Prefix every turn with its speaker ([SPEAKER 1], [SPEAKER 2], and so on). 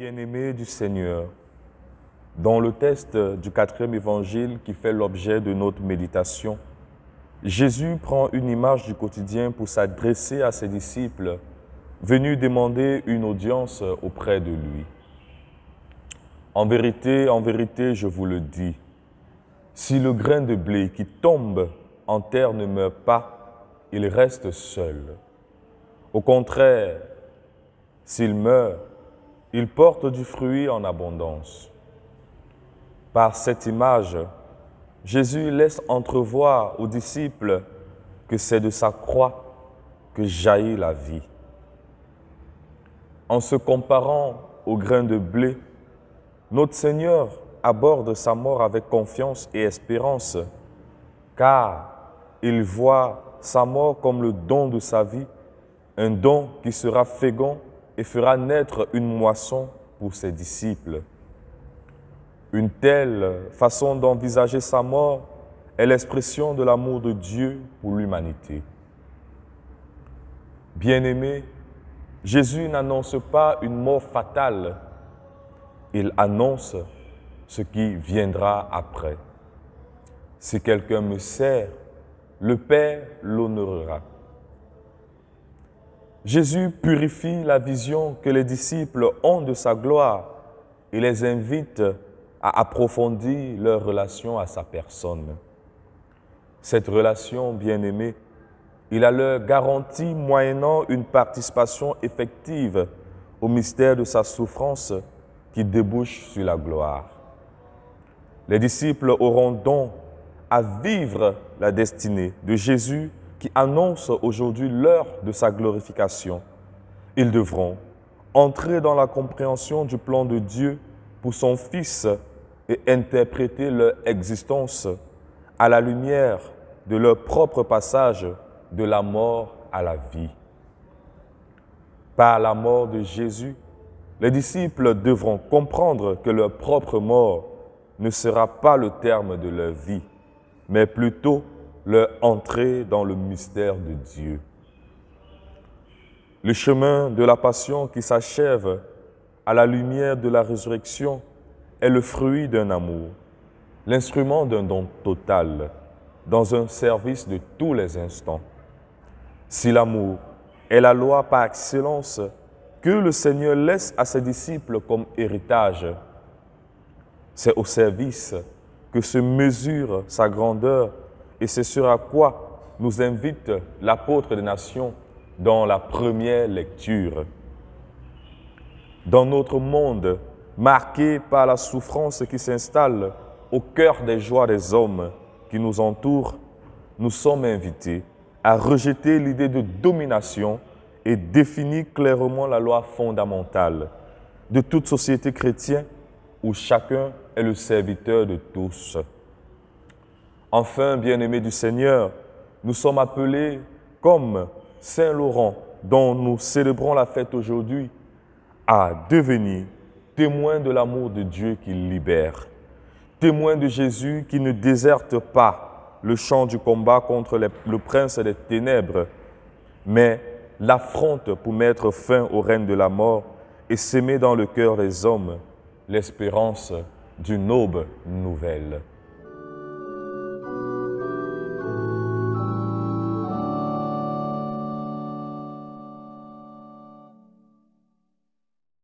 [SPEAKER 1] Bien-aimés du Seigneur, dans le texte du 4e évangile qui fait l'objet de notre méditation, Jésus prend une image du quotidien pour s'adresser à ses disciples venus demander une audience auprès de lui. En vérité, je vous le dis, si le grain de blé qui tombe en terre ne meurt pas, il reste seul. Au contraire, s'il meurt, il porte du fruit en abondance. Par cette image, Jésus laisse entrevoir aux disciples que c'est de sa croix que jaillit la vie. En se comparant au grain de blé, notre Seigneur aborde sa mort avec confiance et espérance, car il voit sa mort comme le don de sa vie, un don qui sera fécond et fera naître une moisson pour ses disciples. Une telle façon d'envisager sa mort est l'expression de l'amour de Dieu pour l'humanité. Bien-aimés, Jésus n'annonce pas une mort fatale, il annonce ce qui viendra après. Si quelqu'un me sert, le Père l'honorera. Jésus purifie la vision que les disciples ont de sa gloire et les invite à approfondir leur relation à sa personne. Cette relation, bien-aimée, il la leur garantit moyennant une participation effective au mystère de sa souffrance qui débouche sur la gloire. Les disciples auront donc à vivre la destinée de Jésus qui annonce aujourd'hui l'heure de sa glorification. Ils devront entrer dans la compréhension du plan de Dieu pour son Fils et interpréter leur existence à la lumière de leur propre passage de la mort à la vie. Par la mort de Jésus, les disciples devront comprendre que leur propre mort ne sera pas le terme de leur vie, mais plutôt leur entrée dans le mystère de Dieu. Le chemin de la passion qui s'achève à la lumière de la résurrection est le fruit d'un amour, l'instrument d'un don total, dans un service de tous les instants. Si l'amour est la loi par excellence que le Seigneur laisse à ses disciples comme héritage, c'est au service que se mesure sa grandeur et c'est ce à quoi nous invite l'apôtre des nations dans la première lecture. Dans notre monde marqué par la souffrance qui s'installe au cœur des joies des hommes qui nous entourent, nous sommes invités à rejeter l'idée de domination et définir clairement la loi fondamentale de toute société chrétienne où chacun est le serviteur de tous. Enfin, bien-aimés du Seigneur, nous sommes appelés, comme Saint Laurent, dont nous célébrons la fête aujourd'hui, à devenir témoins de l'amour de Dieu qui libère, témoins de Jésus qui ne déserte pas le champ du combat contre le prince des ténèbres, mais l'affronte pour mettre fin au règne de la mort et s'aimer dans le cœur des hommes l'espérance d'une aube nouvelle.